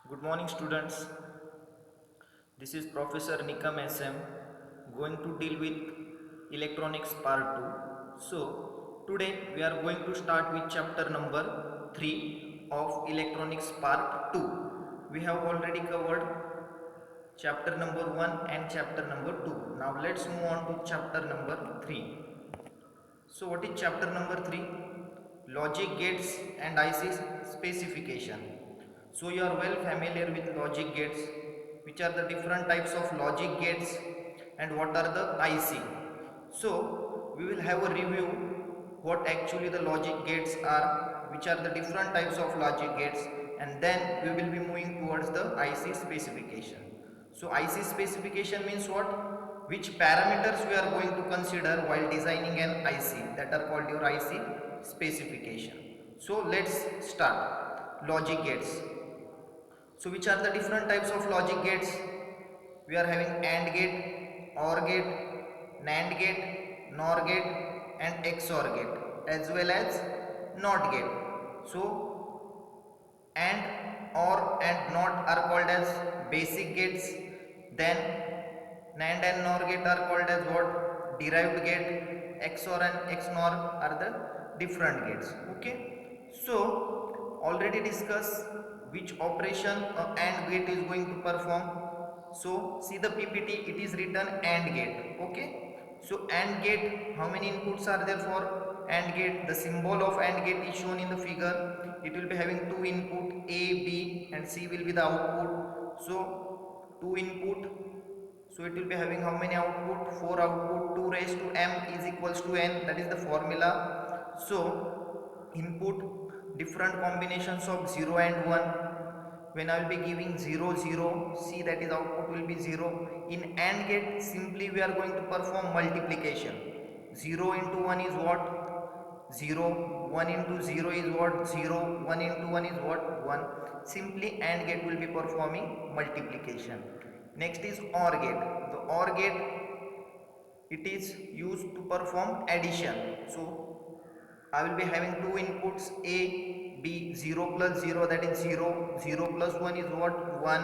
Good morning, students. This is Professor Nikam SM going to deal with electronics part 2. So, today we are going to start with chapter number 3 of electronics part 2. We have already covered chapter number 1 and chapter number 2. Now, let's move on to chapter number 3. So, what is chapter number 3? Logic gates and IC specification. So, you are well familiar with logic gates, which are the different types of logic gates and what are the IC. So, we will have a review what actually the logic gates are, which are the different types of logic gates, and then we will be moving towards the IC specification. So IC specification means what? Which parameters we are going to consider while designing an IC, that are called your IC specification. So let's start. Logic gates. So which are the different types of logic gates? We are having AND gate, OR gate, NAND gate, NOR gate and XOR gate, as well as NOT gate. So and OR and NOT are called as basic gates. Then NAND and NOR gate are called as what? Derived gate. XOR and XNOR are the different gates. Okay. So already discussed which operation a AND gate is going to perform. So see the PPT, it is written AND gate. Okay. So AND gate, how many inputs are there for AND gate? The symbol of AND gate is shown in the figure. It will be having two input A, B and C will be the output. So two input. So it will be having how many output? 4 output. 2 raised to m is equals to n. That is the formula. So input different combinations of 0 and 1. When I will be giving 0 0, see that is output will be 0. In AND gate simply we are going to perform multiplication. 0 into 1 is what? 0. 1 into 0 is what? 0. 1 into 1 is what? 1. Simply AND gate will be performing multiplication. Next is OR gate. The OR gate, it is used to perform addition. So I will be having two inputs A, B, 0 plus 0 that is 0, 0 plus 1 is what? 1,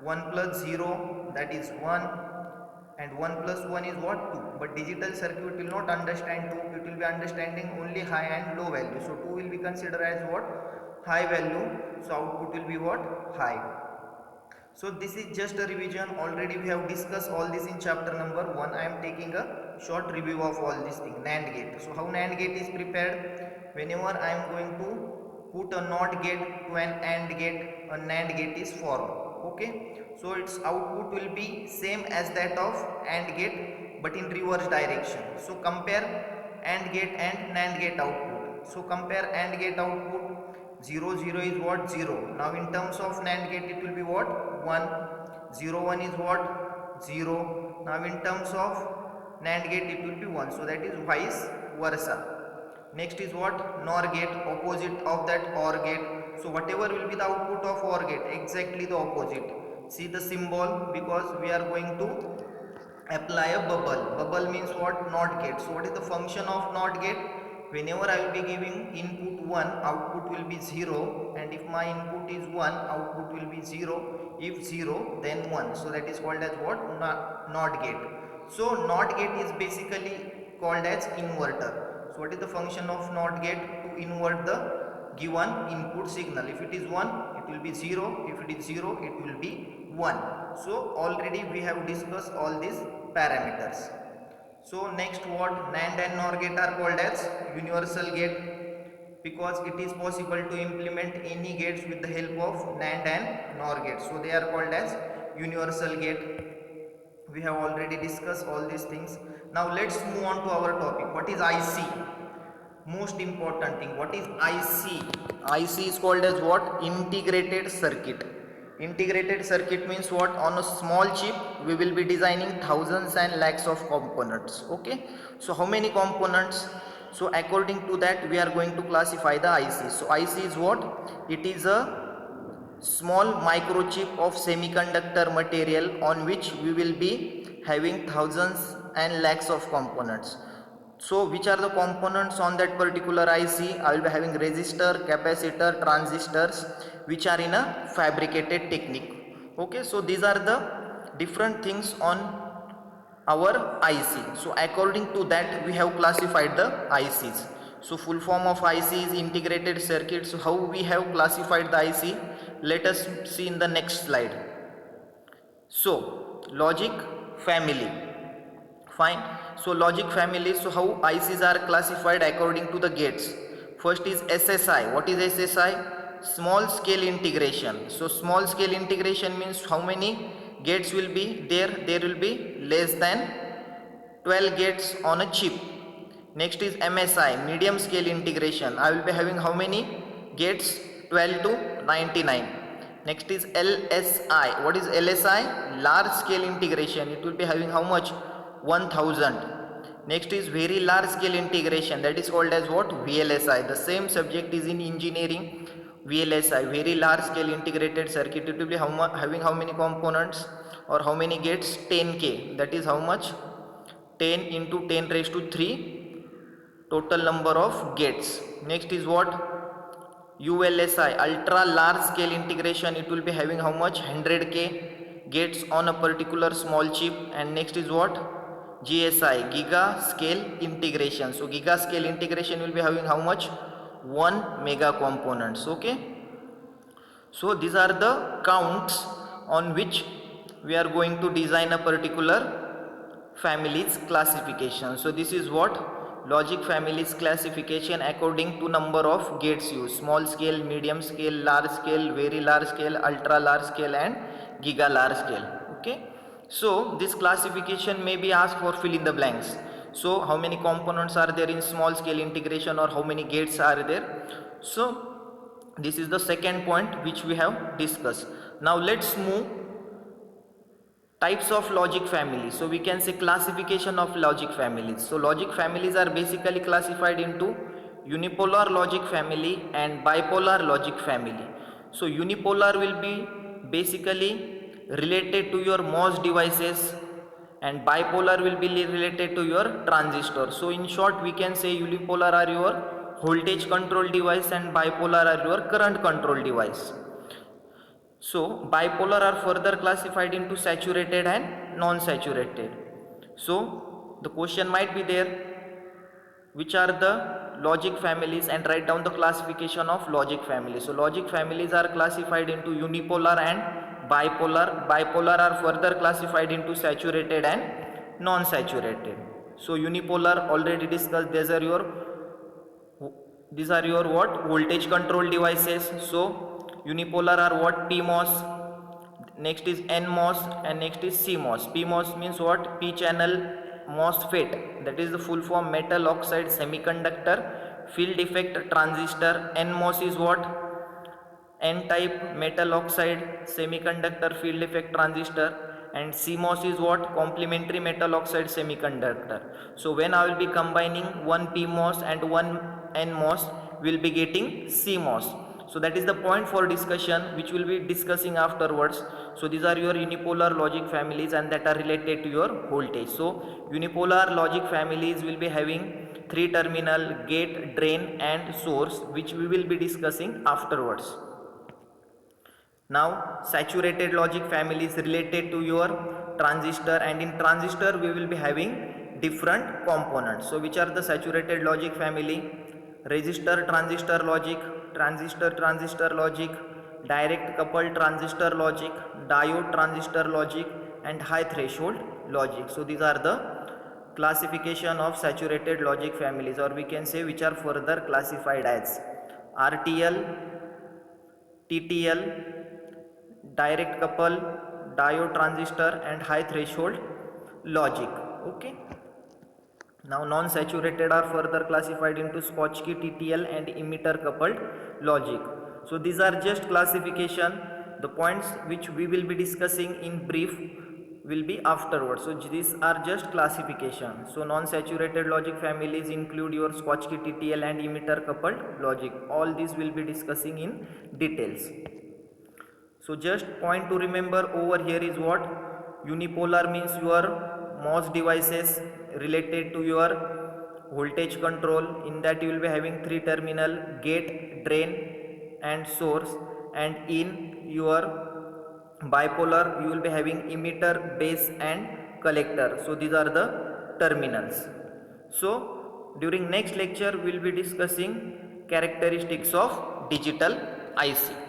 1 plus 0 that is 1 and 1 plus 1 is what? 2. But digital circuit will not understand 2, it will be understanding only high and low value. So 2 will be considered as what? High value. So output will be what? High. So this is just a revision. Already we have discussed all this in chapter number 1. I am taking a short review of all these things. NAND gate. So how NAND gate is prepared? Whenever I am going to put a NOT gate to an AND gate, a NAND gate is formed. Okay. So its output will be same as that of AND gate but in reverse direction. So compare AND gate and NAND gate output. So compare AND gate output. 0 0 is what? 0. Now in terms of NAND gate it will be what? 1. 0 1 is what? 0. Now in terms of NAND gate it will be 1. So that is vice versa. Next is what? NOR gate, opposite of that OR gate. So whatever will be the output of OR gate, exactly the opposite. See the symbol, because we are going to apply a bubble. Bubble means what? NOT gate. So what is the function of NOT gate? Whenever I will be giving input 1, output will be 0, and if my input is 1, output will be 0. If 0, then 1. So that is called as what? NOT gate. So NOT gate is basically called as inverter. So what is the function of NOT gate? To invert the given input signal. If it is 1, it will be 0. If it is 0, it will be 1. So already we have discussed all these parameters. So next, what? NAND and NOR gate are called as universal gate, because it is possible to implement any gates with the help of NAND and NOR gate. So they are called as universal gate. We have already discussed all these things. Now let's move on to our topic. What is IC? Most important thing. What is IC? IC is called as what? Integrated circuit. Integrated circuit means what? On a small chip we will be designing thousands and lakhs of components. Okay, so how many components? So according to that we are going to classify the IC. So IC is what? It is a small microchip of semiconductor material on which we will be having thousands and lakhs of components. So which are the components on that particular IC? I will be having resistor, capacitor, transistors, which are in a fabricated technique. Okay, so these are the different things on our IC. So according to that we have classified the ICs. So full form of IC is integrated circuits. So how we have classified the IC? Let us see in the next slide. So logic family. Fine. So logic family. So how ICs are classified according to the gates? First is SSI. What is SSI? Small scale integration. So small scale integration means how many gates will be there? There will be less than 12 gates on a chip. Next is MSI, medium scale integration. I will be having how many gates? 12 to 99. Next is LSI. What is LSI? Large scale integration. It will be having how much? 1000. Next is very large scale integration. That is called as what? VLSI. The same subject is in engineering. VLSI, very large scale integrated circuit. It will be having how many components or how many gates? 10k. That is how much? 10 into 10 raised to 3 total number of gates. Next is what? ULSI, ultra large scale integration. It will be having how much? 100k gates on a particular small chip. And next is what? GSI, giga scale integration. So giga scale integration will be having how much? 1 mega components. Okay, so these are the counts on which we are going to design a particular families classification. So this is what? Logic families classification according to number of gates used: small scale, medium scale, large scale, very large scale, ultra large scale, and giga large scale. Okay, so this classification may be asked for fill in the blanks. So how many components are there in small scale integration, or how many gates are there? So this is the second point which we have discussed. Now let's move types of logic families. So we can say classification of logic families. So logic families are basically classified into unipolar logic family and bipolar logic family. So unipolar will be basically related to your MOS devices, and bipolar will be related to your transistor. So in short we can say unipolar are your voltage control device and bipolar are your current control device. So bipolar are further classified into saturated and non-saturated. So the question might be there, which are the logic families, and write down the classification of logic families. So logic families are classified into unipolar and bipolar. Bipolar are further classified into saturated and non-saturated. So unipolar already discussed. These are your what? Voltage control devices. So unipolar are what? PMOS, next is NMOS, and next is CMOS. PMOS means what? P channel MOSFET, that is the full form metal oxide semiconductor field effect transistor. NMOS is what? N type metal oxide semiconductor field effect transistor. And CMOS is what? Complementary metal oxide semiconductor. So when I will be combining one PMOS and one NMOS, we will be getting CMOS. So that is the point for discussion which we will be discussing afterwards. So these are your unipolar logic families, and that are related to your voltage. So unipolar logic families will be having 3 terminal: gate, drain, and source, which we will be discussing afterwards. Now saturated logic family is related to your transistor, and in transistor we will be having different components. So which are the saturated logic family? Resistor transistor logic, transistor logic, direct coupled transistor logic, diode transistor logic, and high threshold logic. So these are the classification of saturated logic families, or we can say which are further classified as RTL, TTL, direct couple, diode transistor, and high threshold logic. Okay, now non-saturated are further classified into Schottky, TTL, and emitter coupled logic. So these are just classification. The points which we will be discussing in brief will be afterwards. So these are just classification. So non-saturated logic families include your Schottky, TTL, and emitter coupled logic. All these will be discussing in details. So just point to remember over here is what? Unipolar means your MOS devices related to your voltage control. In that you will be having three terminal: gate, drain and source. And in your bipolar you will be having emitter, base and collector. So these are the terminals. So during next lecture we will be discussing characteristics of digital IC.